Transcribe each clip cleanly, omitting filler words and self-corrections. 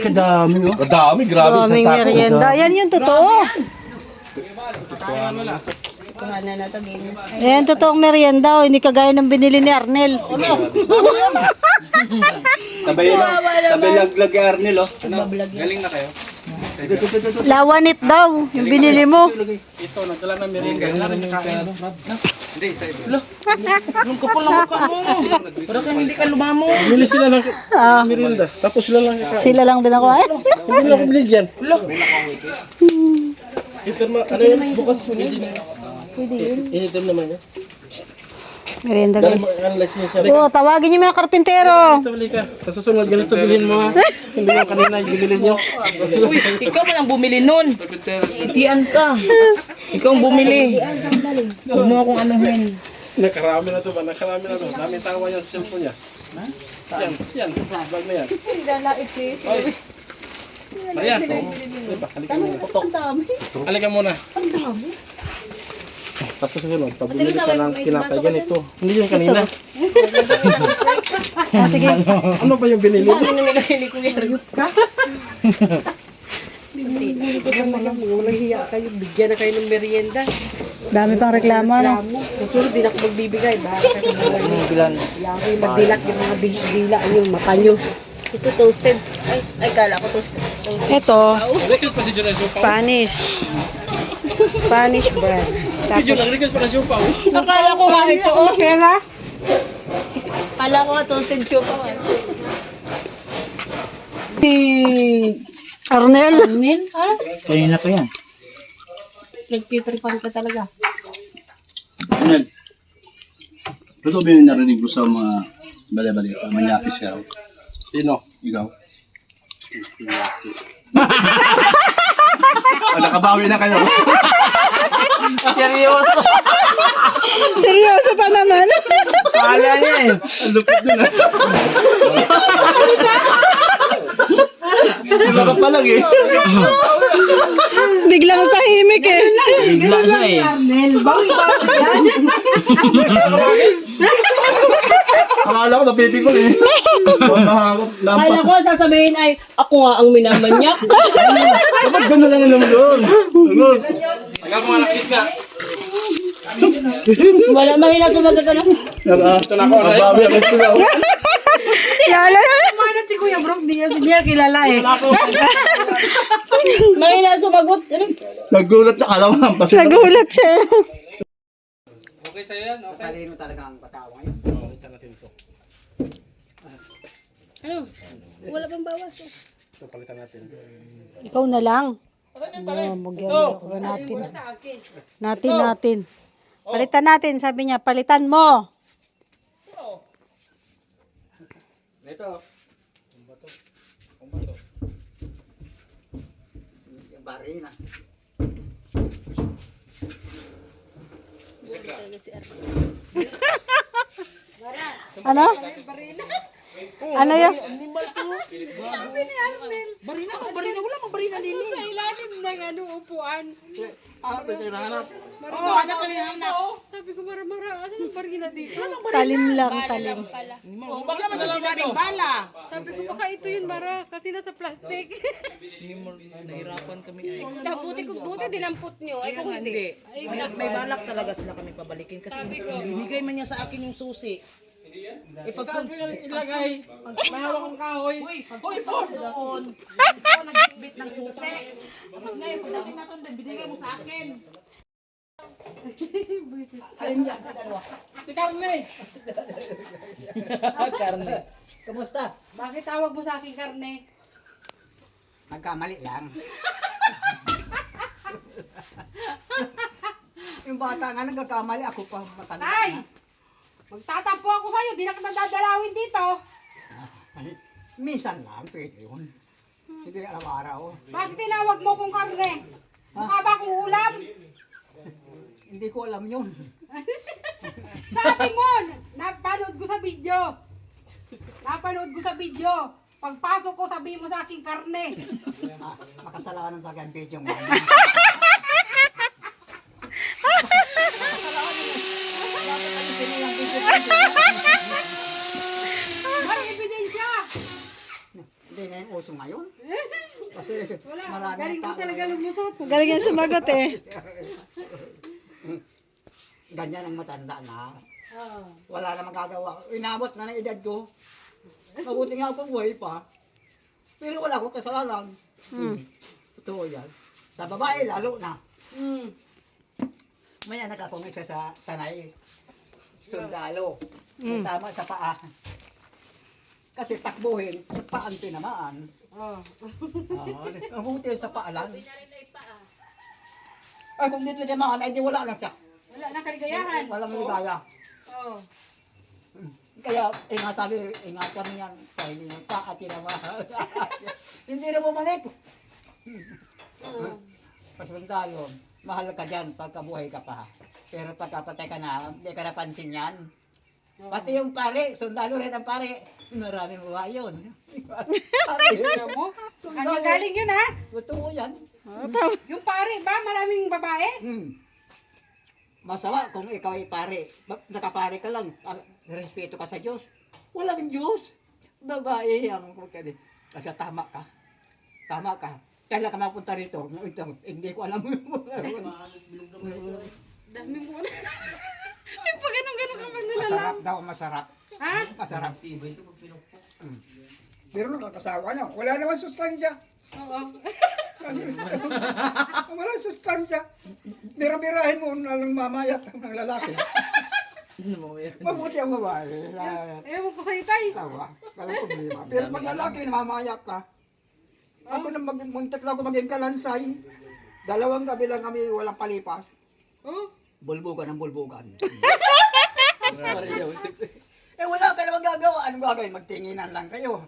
kadami, oh. Kadami, grabe sa Daming sako. merienda. Yan yung totoo. Yan, totoong merienda. Oh. Hindi kagaya ng binili ni Arnel. Sabay laglag kay Arnel, oh. Galing na kayo. Lawanit daw. Yung binili mo. Ito, nagdala ng merienda. Hindi, sa iba. Yung kapal na mukha mo. Para kang hindi ka lumamo. Bili sila ng merienda. Tapos sila lang kakain. Sila lang din ako. Hindi na ako bili dyan. Ito na, ano yun? Bukas. Initin naman yun. Merienda Galing guys. mo, analyze niya siya. Oh, tawagin niyo mga karpintero. Ito, bali ka. Sa susunod, ganito bilhin mo ha. Hindi yung kanina, bilhin nyo. Uy, ikaw man ang bumili nun. Itian ka. Ikaw ang bumili. Huwag mo akong anuhin. Nakarami na to ba? Nakarami na to. Dami tawa yung cellphone niya. Yan, yan. Bag na yan. Ay. Ayan. Diba, halika muna. Halika muna. Ang dami. Sa susunod, pabumili ka ng tinapay ganito. Hindi yung kanina. Sige. Ano ba yung binili mo? Walang hiya kayo, bigyan na kayo ng merienda. Dami pang reklamo. Ano? Susunod, di na ako magbibigay. Baka kasi mga hiya kayo magdilat yung mga dila yung mata nyo. Ito toasted. Ay kala ko toasted. Ito, Request pa si John ang siupaw. Spanish bread. Si John, request pa na siupaw. Akala ko nga ito. Okay na. Akala ko nga toasted siya pa. Arnel. Nin? Kanina pa yan. Nagtitripan ka talaga. Arnel. Ito ba yung narinig ko sa mga bali-bali, manyakis ka? Sino? Ikaw? Nakabawi na kayo. Seryoso. Seryoso pa naman. Kala niya eh. Ang lupit nun, ah. Wala ka pa lang, eh. Biglang tahimik eh. Bigla siya eh. Akala ko mapipikol, eh. Mahakot, Akala lampas. ko sasabihin ay ako nga ang minamanyak. Dapat gano'n lang alam doon. Tagal mo nga nakis ka. Wala mahina sumagot na. Ito na ako. Nakabawi ako sila. Lala. Paano si Kuya Brock? Di niya kilala eh. Mahina sumagot. Ano? Nagulat sa kalaman. Nagulat siya. Okay sa'yo yan? Okay. Talino talaga ang batawa ngayon. Oo, kita natin ito. Ano? Wala pang bawas. Ito, palitan natin. Ikaw na lang. Natin. Palitan natin, sabi niya, palitan mo. Ito. Barina. Ano? Ano yun? Barina, wala mang barina din eh. Sa ilalim ng ano, upuan. Oo, anak kami hanap. Sabi ko, mara-mara, asan ang barina dito? Talim lang, talim. Oh, baka naman siya sinabing bala. Sabi ko, baka ito yun, Mara, kasi nasa plastic. Nahirapan kami ay. Buti dinampot nyo. Ay kung Hindi. May balak talaga sila kami pabalikin kasi binigay man niya sa akin yung susi. Saan ko yung ilagay? Mahawak ang kahoy. Hoy, Ford! Doon. Ikaw nagbitbit ng susi. Tapos ngayon, pagdating natin, binigay mo sa akin. Si Carne! Karne. Kamusta? Bakit tawag mo sa akin, karne? Nagkamali lang. Yung bata nga nagkakamali, ako pa matanda. Ay! Magtatampo ako sa'yo, di na kita dadalawin dito. Minsan lang, pwede yun. Hindi araw-araw. Bakit tinawag mo kong karne? Mukha ba akong ulam? Hindi ko alam yun. Sabi mo, napanood ko sa video. Pagpasok ko, sabihin mo sa aking karne. Makasalanan talaga ang video mo. May ebidensya. Hindi, na yung uso ngayon. Kasi marami Galing mo tao. talaga lumusot. Galing yan sumagot eh. Ganyan ang matanda na. Oo. Wala na magagawa. Inabot na ng edad ko. Mabuti nga ako buhay pa. Pero wala ko kasalanan. Totoo yan. Sa babae, lalo na. Mm. May anak akong isa sa tanay. Sundalo. Yung tama sa paa. Kasi takbuhin, sa paan tinamaan. Oh. Mabuti sa paa lang. Ay, kung dito tinamaan, ay di wala na siya. Wala na kaligayahan. Walang ligaya. Oh. Kaya ingatan niyan. Kaya hindi yung paa tinamaan. Hindi na bumalik. Pasundalo, mahal ka dyan pagkabuhay ka pa. Pero pagkapatay ka na, hindi ka napansin yan. Pati yung pare, sundalo rin ang pare. Maraming babae yun. Alam mo? Kanya galing yun ha? Totoo yan. Yung pare ba? Maraming babae? Masama kung ikaw ay pare. Nakapare ka lang. Respeto ka sa Diyos. Walang Diyos. Babae ang kasi tama ka. Tama ka. Kailan ka mapunta rito? Hindi ko alam. Dami mo na. Ay, pag ganun-ganun ka pa nila lang. Masarap daw, masarap. Ha? Masarap. Pero nakakasawa niya. Wala naman sustansya. Oo. Wala sustansya. Bira-birahin mo na lang mamayat ng lalaki. Mabuti ang babae. Ewan ko sa'yo tay. Tawa. Walang problema. Pero pag lalaki, mamayak ka. Ako nang muntik lang ako maging kalansay. 2 gabi lang kami walang palipas. Oh. Bulbugan ang bulbugan. Wala ka namang gagawa. Anong gagawin? Magtinginan lang kayo.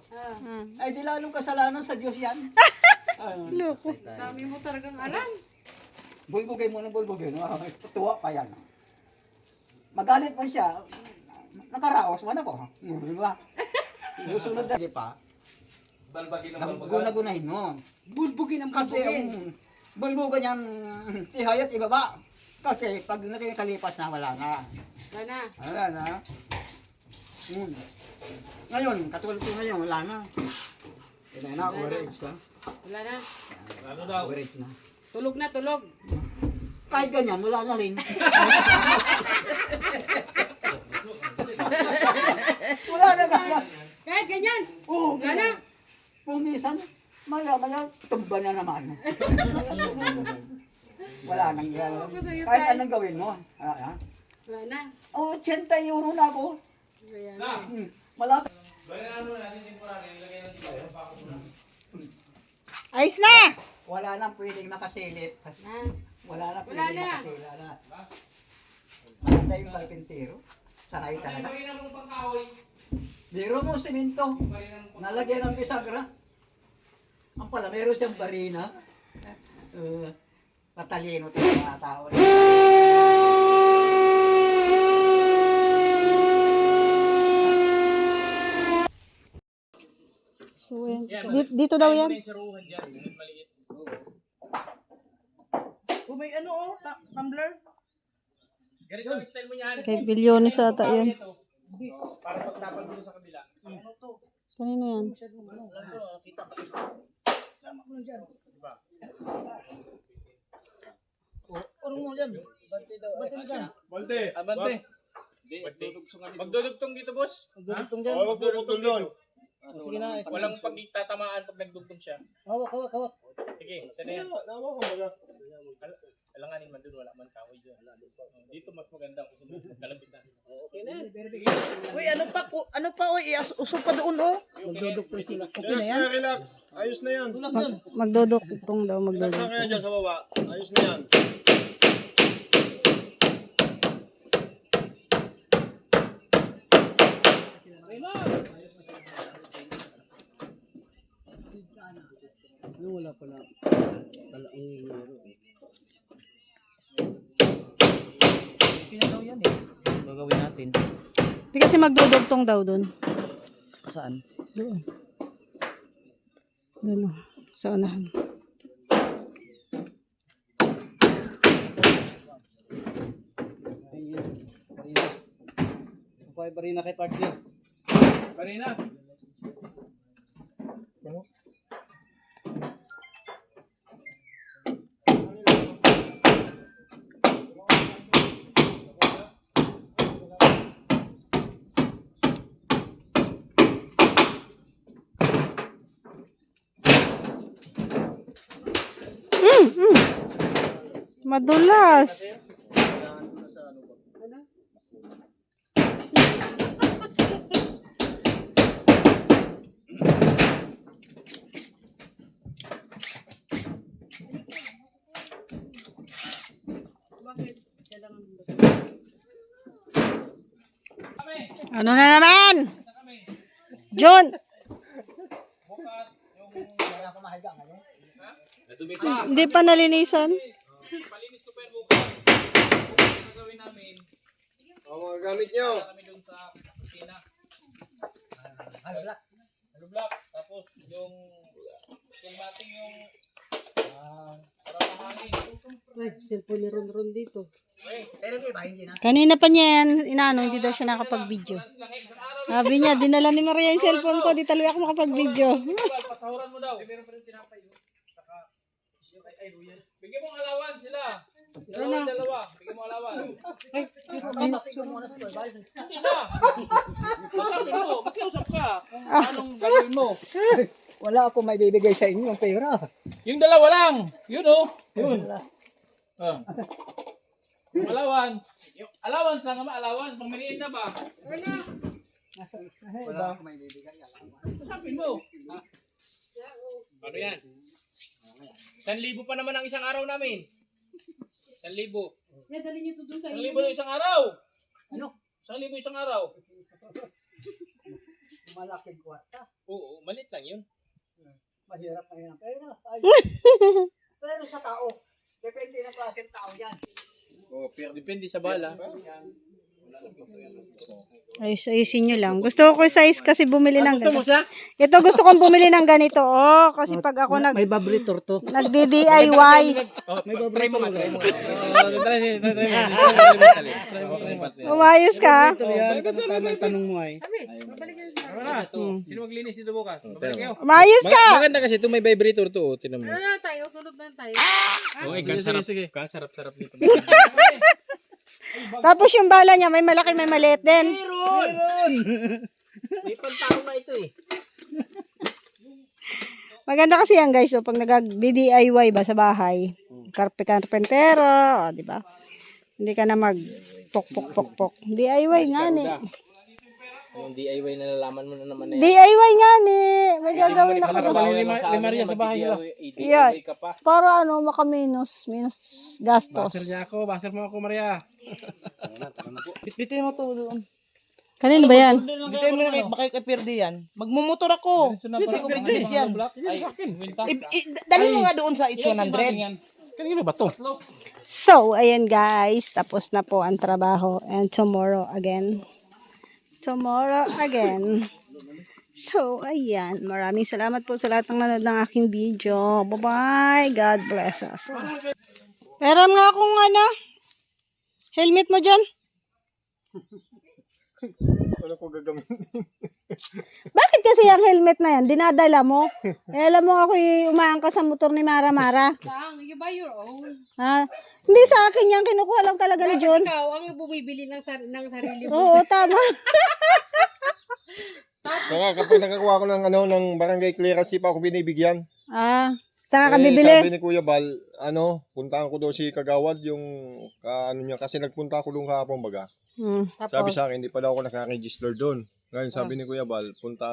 Ay di lalong kasalanan sa Diyos yan. Loko. Dami mo talagang alam. Bulbugay mo ng bulbugay. Tuwa pa yan. Magalit pa siya. Nakaraos mo na po. Di ba? Susunod na pa. Guna-gunahin mo. Bulbugin ang Kasi bulbugin. ang bulbugan niyang tihayat ibaba. Kasi pag nakikalipas na wala na. Wala na. Wala na. Ngayon, katulad ko ngayon, wala na. Wala na, overage na. Wala na. Overage na. Tulog na, tulog. Kahit ganyan, wala na rin. Wala na ganyan. Kahit ganyan. Oo, Wala na. pumisan, maya-maya, tumba na naman. Wala nang gano'n. Kahit anong gawin mo. Wala na. 80 euro na ako. Ayan. Malapit. Ayos na! Wala nang pwedeng makasilip. Na. Wala na Wala pwedeng na. makasilip. Wala na. Maganda yung kalpintero. Sanay talaga. Biro mo simento. Nalagyan ng bisagra. Ang pala, meron siyang barina. Patalino ito ng mga tao. So, dito daw yan. May ano oh, tumbler. Ganito yung style mo niyan. Kay Bilyones ata yan. Para pagtapal mo sa kabila. Kanino yan? Balte. Abante. Magdudugtong dito, boss. Magdudugtong dyan. Oo, magdudugtong doon. Sige na. Walang pagtatamaan pag nagdugtong siya. Hawak. Sige, sana yan. Nawa ko baga. Alanganin man doon, wala man kahoy dyan. Dito mas maganda kung kalabitan. Okay na. Uy, ano pa uy, usog pa doon oh. Magdudugtong sila. Okay na yan? Relax. Ayos na yan. Magdudugtong daw, Relax na kaya dyan sa baba. Ayos na yan. Wala pala. Pala ang Pinadaw yan eh. Gagawin natin. Di kasi magdudugtong daw doon. Saan? Doon. Doon o. Sa unahan. Barina kay partner. Barina. Madulas. Ano na naman? John. Hindi pa nalinisan. O, mga gamit nyo. Tapos yung kilmating yung Ay, cellphone ni Ron dito. Kanina pa niya yan, inaano, hindi daw siya nakapag-video. Sabi niya, dinala ni Maria yung cellphone ko, di taloy ako makapag-video. pasahuran mo daw. Meron pa rin tinapay. Bigyan mo ng alawan sila. Dalawa. Bigyan mo alawan. Hindi na. Sabi mo, makiusap ka kung anong gagawin mo. Wala ako may bibigay sa inyo ng pera. Yung dalawa lang. Yun oh. Yun. Yung alawan. Yung allowance lang naman, allowance. Pang merienda ba? Wala ako may bibigay. Sabi mo. Ano yan? 1,000 pa naman ang isang araw namin. 1,000. Yeah, dali niyo to doon sa 1,000 na isang araw. Ano? 1,000 isang araw. Malaking kwarta. Oo, malit lang yun. Mahirap na yan. Pero sa tao, depende ng klaseng tao yan. Oh, pero depende sa bala. Ayusin nyo lang. Gusto ko size kasi bumili ng Gusto mo ganito. siya? Ito gusto kong bumili ng ganito. Oh, kasi pag ako May vibrator to. nagdi-DIY. Try mo nga, try mo nga. Umayos ka? Tanong mo ay. Sino maglinis dito bukas? Babalik kayo. Umayos ka! Maganda kasi ito may vibrator to, tinan mo. Ano na tayo? Sunod na tayo. Okay, kasarap nito. Tapos yung bala niya, may malaki, may maliit din. May pantao na ito eh. Maganda kasi yan guys, so pag nag-DIY ba sa bahay, karpentero, oh, di ba? Hindi ka na mag pok. DIY nga ni. Yung DIY na nalaman mo na naman na yan. DIY nga ni. May gagawin ako. Ni Maria sa bahay nila. Yeah. Para ano, minus gastos. Baser mo ako Maria. Bitbitin mo to doon. Kanino ba yan? Bitbitin mo na baka ikapirdi yan. Magmumotor ako. Hindi ko bitbit yan. Dali mo nga doon sa H100. Kanino ba to? So, ayan guys, tapos na po ang trabaho and tomorrow again. So, ayan. Maraming salamat po sa lahat ng nanood ng aking video. Bye-bye. God bless us. Meron nga akong helmet mo dyan. Ano ko gagamitin? Bakit kasi yung helmet na yan, dinadala mo? Alam mo ako umaangkas sa motor ni Mara. Saan? You buy your own. Ha? Hindi sa akin yan, kinukuha lang talaga ni John. Ikaw ang bumibili ng sarili mo. Oo, tama. Kaya kapag nakakuha ko ng barangay clearance, pa ako binibigyan. Saan ka Sabi bibili? ni Kuya Bal, puntahan ko daw si Kagawad yung niya kasi nagpunta ako doon kahapon baga. Sabi sa akin, hindi pa daw ako naka-register doon. Ngayon sabi ni Kuya Bal, punta